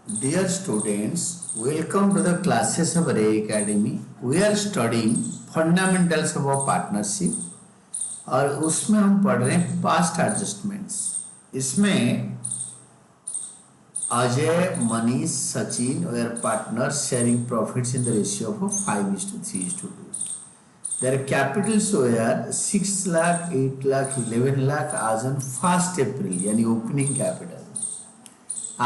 Dear students, welcome to the classes of Ray Academy. We are studying fundamentals of a partnership और उसमें हम पढ़ रहे हैं पास्ट एडजस्टमेंट्स। इसमें Ajay, Manish, Sachin were partners sharing profits in the ratio of 5:3:2. Their capitals were 6 lakh, 8 lakh, 11 lakh as on 1st April, यानी opening capital.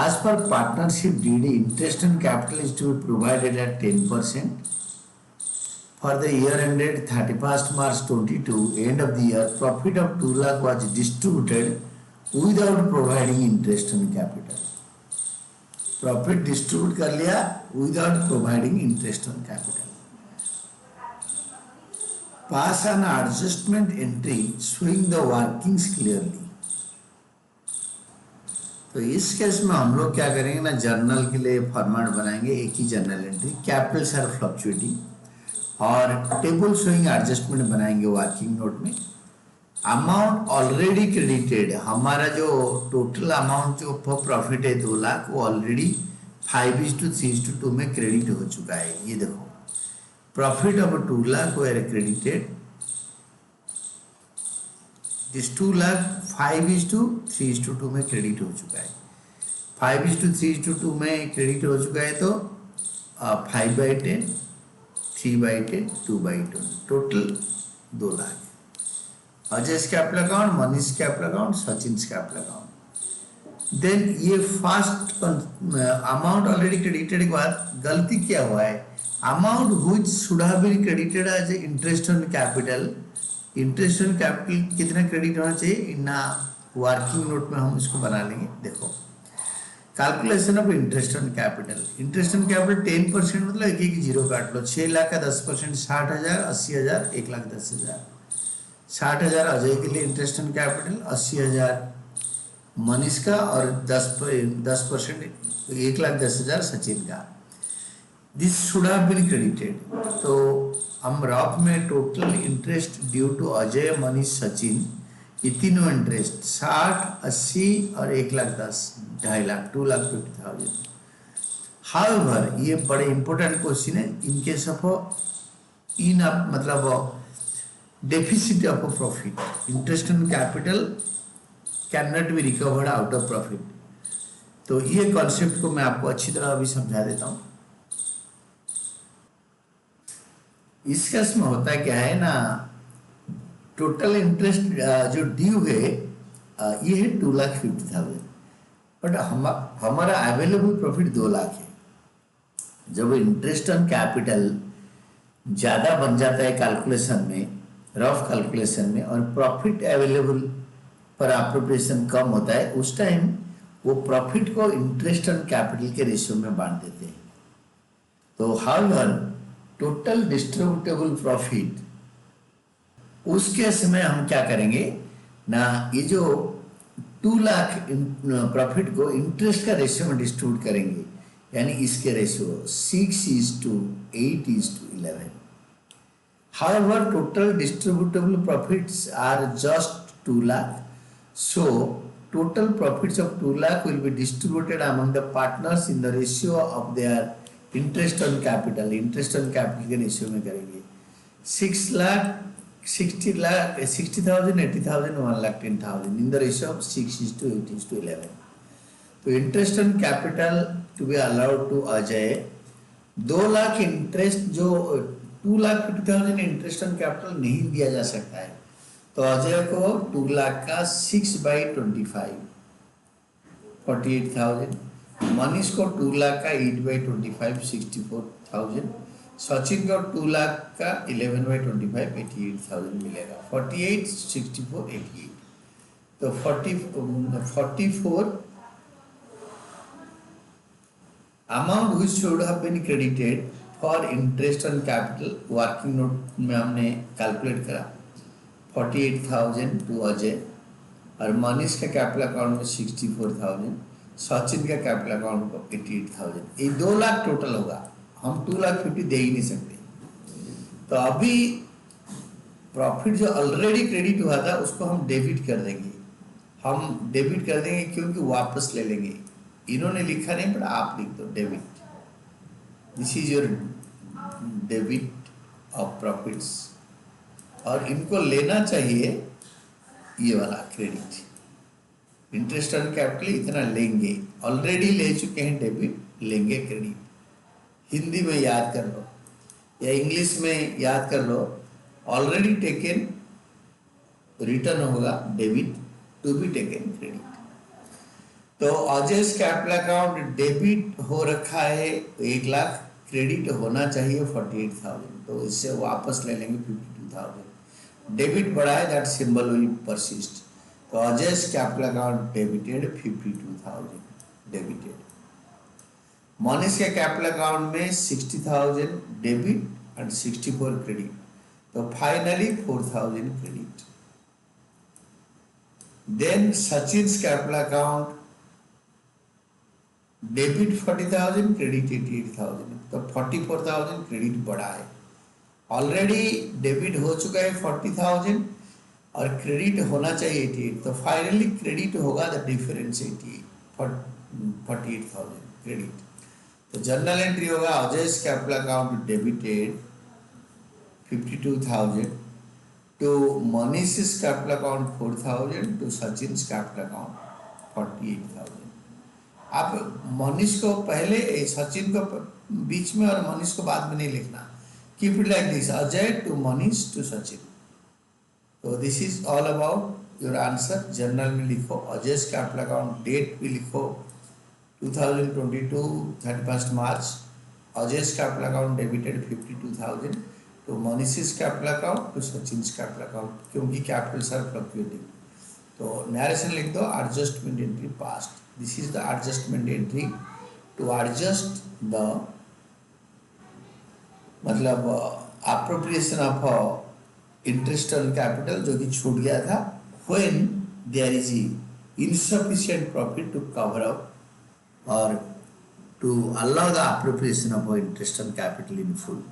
As per partnership deed, interest on capital is to be provided at 10%. For the year ended 31st March 22, end of the year, profit of 2 lakh was distributed without providing interest on capital. Profit distribute कर लिया without providing interest on capital. Pass an adjustment entry showing the workings clearly. तो इस case में हम लोग क्या करेंगे ना, जर्नल के लिए फॉर्मेट बनाएंगे, एक ही journal entry, capitals are fluctuating और टेबल शोइंग एडजस्टमेंट बनाएंगे वर्किंग नोट में। अमाउंट ऑलरेडी क्रेडिटेड, हमारा जो टोटल अमाउंट जो प्रॉफिट है 2 लाख, वो ऑलरेडी 5:3:2 में क्रेडिट हो चुका है। ये देखो, प्रॉफिट ऑफ 2 लाख वो क्रेडिटेड, दिस 2 लाख 5:3:2 में क्रेडिट हो चुका है। 5:3:2 में क्रेडिट हो चुका है तो 5/10, 3/10, 2/10, total 2 lakh. Ajay capital account, Manish capital account, Sachin capital account. Then ये फर्स्ट अमाउंट ऑलरेडी क्रेडिटेड के बाद गलती क्या हुआ है, amount which should have been credited as interest on capital. Interest on capital कितना क्रेडिट होना चाहिए, इन वर्किंग नोट में हम इसको बना लेंगे। देखो, calculation of interest on capital. Interest on capital 10% मतलब एक जीरो काट लो। 6 लाख का 10% 60,000, 80,000, 1,10,000। 60,000 अजय के लिए इंटरेस्ट ऑन कैपिटल, 80,000 मनीष का और 10% 1,10,000 सचिन का। This should have been credited. तो हम रफ में total interest due to Ajay, Manish, Sachin, ये तीनों इंटरेस्ट 60, 80 और 1,10,000, 2.5 लाख, 2,50,000। हाउएवर, ये बड़े इंपॉर्टेंट क्वेश्चन है इन केस ऑफ मतलब deficit of profit, interest on capital can not be recovered out of profit. तो ये कॉन्सेप्ट को मैं आपको अच्छी तरह अभी समझा देता हूँ। इस केस में होता क्या है ना, टोटल इंटरेस्ट जो ड्यू है ये है 2,50,000, बट हमारा अवेलेबल प्रॉफिट 2 लाख है। जब इंटरेस्ट ऑन कैपिटल ज़्यादा बन जाता है कैलकुलेशन में, रफ कैलकुलेशन में, और प्रॉफिट अवेलेबल पर अप्रोप्रिएशन कम होता है, उस टाइम वो प्रॉफिट को इंटरेस्ट ऑन कैपिटल के रेशियो में बांट देते हैं। तो हाउएवर टोटल डिस्ट्रीब्यूटेबल प्रॉफिट, उस केस में हम क्या करेंगे ना, ये जो 2 लाख प्रॉफिट को इंटरेस्ट का रेशियो में डिस्ट्रीब्यूट करेंगे, यानी इसके ratio 6:8:11। However total distributable profits are just 2 lakh, so total profits of 2 lakh will be distributed among the partners in the ratio of their interest on capital. Interest on capital के ratio में करेंगे 6 lakh, 60,000, 80,000, 1,10,000 in the ratio of 6:8:11। तो interest on capital to be allowed to Ajay 2 lakh interest, जो 2,50,000 interest on capital नहीं दिया जा सकता है, तो अजय को 2 लाख का 6/25, 48,000। मनीष को 2 लाख का 8/25, 64,000। सचिन को 2 लाख का 11/25, 88,000 मिलेगा। 48, 64, 88, तो 44 amount which should have been credited for interest on capital, working note में हमने कैलकुलेट करा 48,000 टू अजय, और मनीष का कैपिटल अकाउंट में 64,000, सचिन का कैपिटल अकाउंट को 88,000। ये 2 लाख टोटल होगा, हम 2,50,000 दे ही नहीं सकते। तो अभी प्रॉफिट जो ऑलरेडी क्रेडिट हुआ था उसको हम डेबिट कर देंगे, क्योंकि वापस ले लेंगे। इन्होंने लिखा नहीं पर आप लिख दो debit, this is your debit of profits, और इनको लेना चाहिए ये वाला क्रेडिट, इंटरेस्ट ऑन कैपिटल इतना लेंगे, ऑलरेडी ले चुके हैं डेबिट, लेंगे क्रेडिट। हिंदी में याद कर लो या इंग्लिश में याद कर लो, ऑलरेडी टेकन रिटर्न होगा debit, to be taken credit. तो अजयस कैपिटल अकाउंट डेबिट हो रखा है 1 लाख, क्रेडिट होना चाहिए 48,000, तो इससे वापस ले लेंगे 52,000। डेबिट बढ़ा है, दैट सिंबल विल परसिस्ट। तो Ajay's capital account debited 52,000 debited. Manish के कैपिटल अकाउंट में 60,000 डेबिट एंड 64 क्रेडिट, तो finally 4,000 credit. Then Sachin's capital account debit 40,000 credit 88,000, तो 44,000 क्रेडिट बढ़ा है। ऑलरेडी डेबिट हो चुका है 40,000 और क्रेडिट होना चाहिए 88, तो फाइनली क्रेडिट होगा द डिफरेंस 48,000 क्रेडिट। तो जनरल एंट्री होगा Ajay's capital account debited 52,000 to Manish's capital account 4,000 to Sachin's capital account 48,000। आप मनीष को पहले, सचिन को बीच में और मनीष को बाद में नहीं लिखना, keep it like this, Ajay to Manish to Sachin. तो this is all about your answer. Journal में लिखो अजयस कैपिटल अकाउंट, डेट भी लिखो 2022 31 March, Ajay's capital account debited 52,000 to Manish's capital account to Sachin's capital account, क्योंकि कैपिटल्स आर फ्लक्चुएटिंग। तो नरेशन लिख दो adjustment entry passed, this is the adjustment entry to adjust the मतलब appropriation of interest on capital जो कि छूट गया था, when there is insufficient profit to cover up or to allow the appropriation of interest on capital in full.